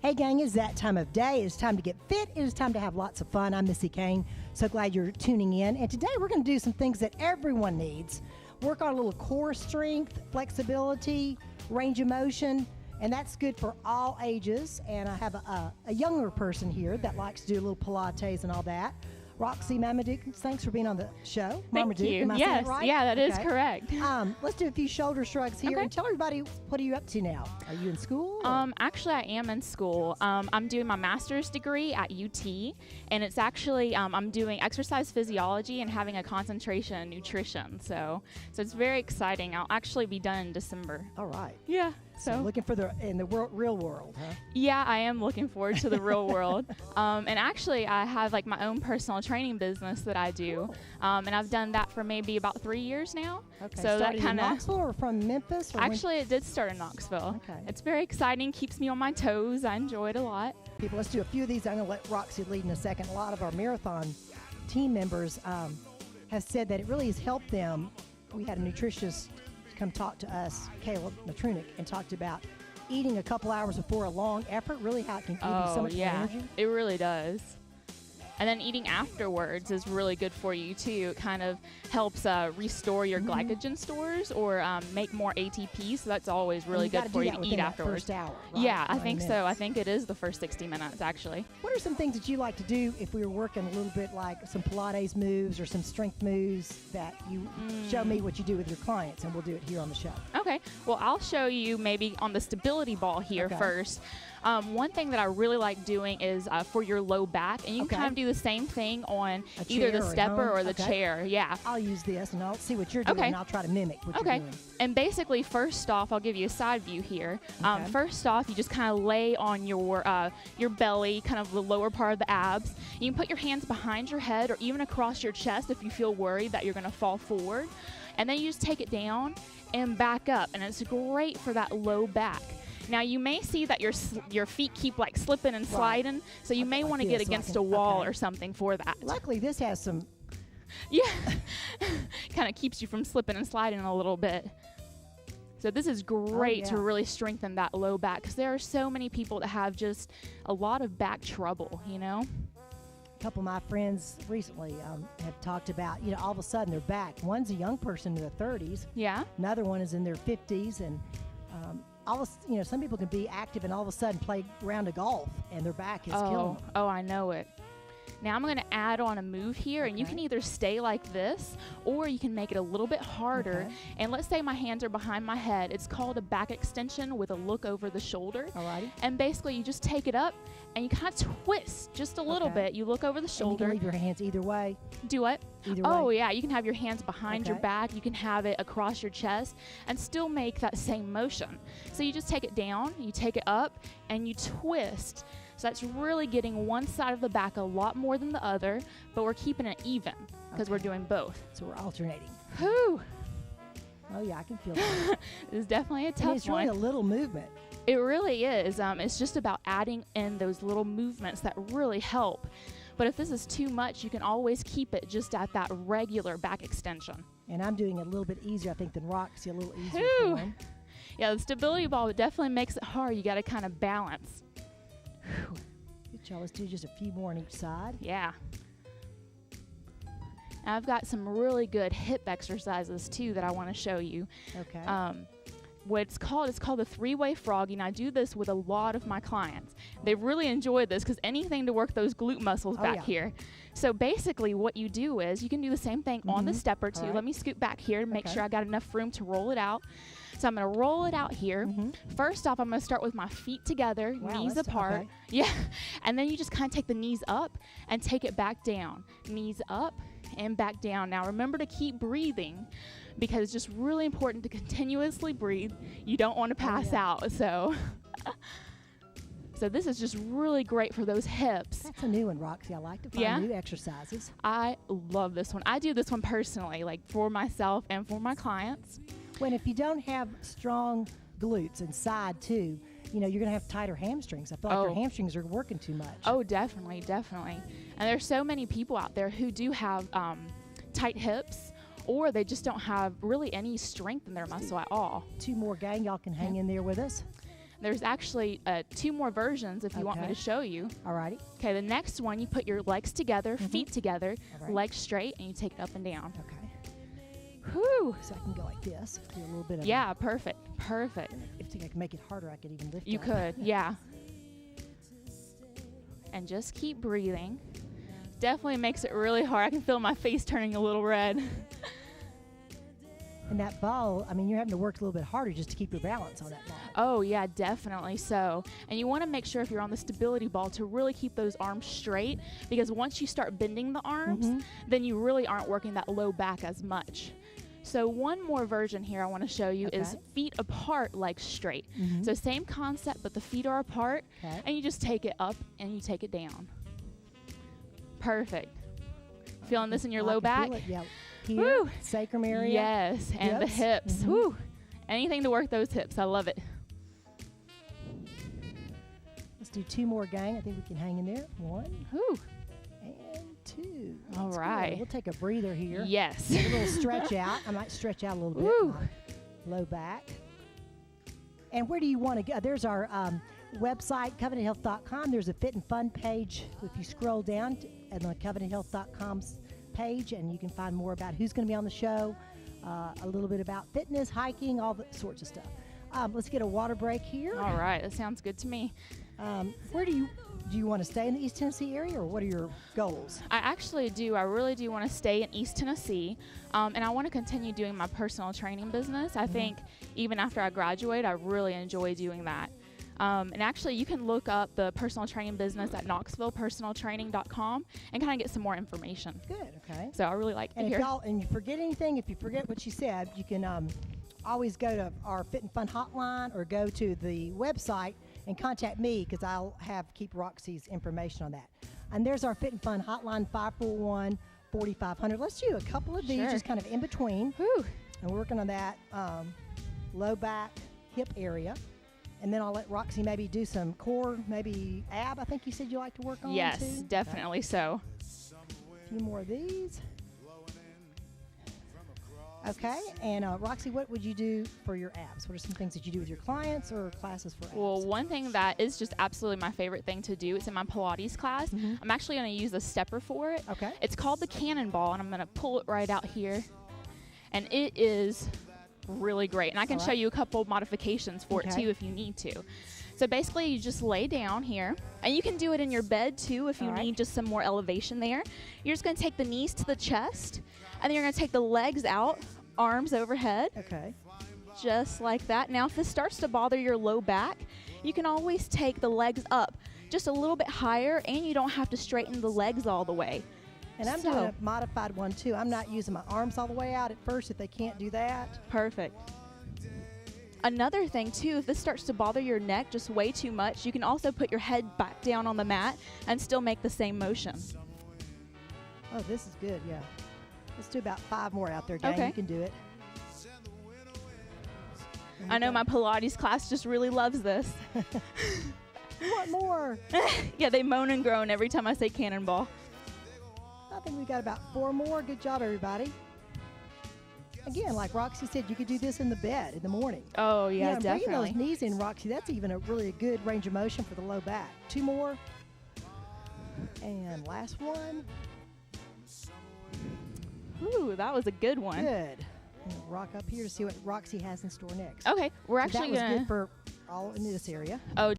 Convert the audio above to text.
Hey gang, it's that time of day. It's time to get fit. It is time to have lots of fun. I'm Missy Kane. So glad you're tuning in. And today we're going to do some things that everyone needs. Work on a little core strength, flexibility, range of motion, and that's good for all ages. And I have a younger person here that likes to do a little Pilates and all that. Roxy Marmaduke, thanks for being on the show. Thank you. Am I saying yes, it right? yeah, that is correct. Let's do a few shoulder shrugs here Okay. and tell everybody, what are you up to now? Are you in school? Actually, I am in school. I'm doing my master's degree at UT, and it's actually I'm doing exercise physiology and having a concentration in nutrition. So it's very exciting. I'll actually be done in December. All right. Yeah. So looking for in the real world, huh? Yeah, I am looking forward to the real world. And actually, I have like my own personal training business that I do, and I've done that for maybe about 3 years now. Okay. So Started that kind in of Knoxville or from Memphis? Or actually it did start in Knoxville. Okay. It's very exciting, keeps me on my toes. I enjoy it a lot. People, let's do a few of these. I'm going to let Roxy lead in a second. A lot of our marathon team members have said that it really has helped them. We had a nutritionist come talk to us, Caleb Matrunick, and talked about eating a couple hours before a long effort, really how it can give you so much more energy. It really does. And then eating afterwards is really good for you too. It kind of helps restore your glycogen stores or make more ATP. So that's always really good for you to eat afterwards. First hour, right? Yeah, I think so. I think it is the first 60 minutes actually. What are some things that you like to do if we were working a little bit like some Pilates moves or some strength moves that you show me what you do with your clients, and we'll do it here on the show. Okay. Well, I'll show you maybe on the stability ball here first. One thing that I really like doing is for your low back, and you can kind of do the same thing on either the stepper or the chair. Yeah. I'll use this, and I'll see what you're doing, and I'll try to mimic what you're doing. And basically, first off, I'll give you a side view here. First off, you just kind of lay on your belly, kind of the lower part of the abs. You can put your hands behind your head or even across your chest if you feel worried that you're going to fall forward. And then you just take it down and back up, and it's great for that low back. Now, you may see that your feet keep like slipping and sliding, so you may want to get against a wall or something for that. Luckily, this has some... Yeah, kind of keeps you from slipping and sliding a little bit. So this is great to really strengthen that low back, because there are so many people that have just a lot of back trouble, you know? A couple of my friends recently have talked about, all of a sudden they're back. One's a young person in their 30s. Yeah. Another one is in their 50s, and some people can be active and all of a sudden play a round of golf and their back is killing them. Oh, I know it. Now I'm going to add on a move here, and you can either stay like this or you can make it a little bit harder. And let's say my hands are behind my head. It's called a back extension with a look over the shoulder. Alrighty. And basically you just take it up and you kind of twist just a little bit. You look over the shoulder. And you can leave your hands either way. Do what? Either way. way. Yeah, you can have your hands behind your back. You can have it across your chest and still make that same motion. So you just take it down, you take it up, and you twist. So that's really getting one side of the back a lot more than the other, but we're keeping it even because we're doing both. So we're alternating. Whew. Oh, yeah, I can feel that. It's definitely a tough one. It's really a little movement. It really is. It's just about adding in those little movements that really help. But if this is too much, you can always keep it just at that regular back extension. And I'm doing it a little bit easier, I think, than Roxy, a little easier Whew. for him. Yeah, the stability ball definitely makes it hard. You got to kind of balance. Good job. Let's do just a few more on each side. Yeah. Now I've got some really good hip exercises too that I want to show you. Okay. It's called the three-way froggy, and I do this with a lot of my clients. They really enjoy this because anything to work those glute muscles back here. So basically what you do is you can do the same thing on the stepper too. Let me scoot back here and make sure I got enough room to roll it out. So I'm going to roll it out here. First off, I'm going to start with my feet together, knees apart. Yeah. And then you just kind of take the knees up and take it back down. Knees up and back down. Now remember to keep breathing, because it's just really important to continuously breathe. You don't want to pass out. So this is just really great for those hips. That's a new one, Roxy. I like to find new exercises. I love this one. I do this one personally, like for myself and for my clients. When if you don't have strong glutes and side too, you're going to have tighter hamstrings. I feel like your hamstrings are working too much. Oh, definitely, definitely. And there's so many people out there who do have tight hips, or they just don't have really any strength in their muscle at all. Two more, gang. Y'all can hang in there with us. There's actually 2 more versions if you want me to show you. Alrighty. Okay, the next one, you put your legs together, feet together, legs straight, and you take it up and down. Okay. Whew. So I can go like this, do a little bit of perfect. Perfect. If I could make it harder, I could even lift You up. could, yeah. And just keep breathing. Definitely makes it really hard. I can feel my face turning a little red. And that ball, I mean, you're having to work a little bit harder just to keep your balance on that ball. Oh, yeah, definitely so. And you want to make sure if you're on the stability ball to really keep those arms straight, because once you start bending the arms, then you really aren't working that low back as much. So one more version here I want to show you is feet apart, legs straight. So same concept, but the feet are apart, and you just take it up and you take it down. Perfect. Feeling this in your low back? Yeah. Here, sacrum area. Yes, and the hips. Woo! Anything to work those hips. I love it. Let's do 2 more, gang. I think we can hang in there. 1 and 2. All right. Good. We'll take a breather here. Yes. Get a little stretch out. I might stretch out a little bit. Low back. And where do you want to go? There's our website, covenanthealth.com. There's a Fit and Fun page. If you scroll down on the covenanthealth.com's page, and you can find more about who's going to be on the show, a little bit about fitness, hiking, all the sorts of stuff. Let's get a water break here. All right, that sounds good to me. Where do you want to stay in the East Tennessee area, or what are your goals? I actually do. I really do want to stay in East Tennessee, and I want to continue doing my personal training business. I think even after I graduate, I really enjoy doing that. And actually, you can look up the personal training business at KnoxvillePersonalTraining.com and kind of get some more information. Good, okay. So I really like to hear. And you forget anything, if you forget what she said, you can always go to our Fit and Fun hotline or go to the website and contact me, because I'll keep Roxy's information on that. And there's our Fit and Fun hotline, 541-4500. Let's do a couple of these just kind of in between. Whew. And we're working on that low back, hip area. And then I'll let Roxy maybe do some core, maybe ab, I think you said you like to work on. Yes, too? definitely so. A few more of these. Okay, and Roxy, what would you do for your abs? What are some things that you do with your clients or classes for abs? Well, one thing that is just absolutely my favorite thing to do is in my Pilates class. I'm actually going to use a stepper for it. Okay. It's called the cannonball, and I'm going to pull it right out here. And it is really great. And I can show you a couple modifications for it too if you need to. So basically you just lay down here, and you can do it in your bed too if you need just some more elevation there. You're just going to take the knees to the chest, and then you're going to take the legs out, arms overhead. Okay. Just like that. Now if this starts to bother your low back, you can always take the legs up just a little bit higher, and you don't have to straighten the legs all the way. And I'm doing a modified one too. I'm not using my arms all the way out at first if they can't do that. Perfect. Another thing too, if this starts to bother your neck just way too much, you can also put your head back down on the mat and still make the same motion. Oh, this is good, yeah. Let's do about 5 more out there, gang. Okay. You can do it. I know my Pilates class just really loves this. You want more? Yeah, they moan and groan every time I say cannonball. I think we got about 4 more. Good job, everybody. Again, like Roxy said, you could do this in the bed in the morning. Oh, yeah, definitely. Bringing those knees in, Roxy, that's even a really good range of motion for the low back. 2 more. And last one. Ooh, that was a good one. Good. We'll rock up here to see what Roxy has in store next. Okay, we're So actually that was going good for all in this area. Oh,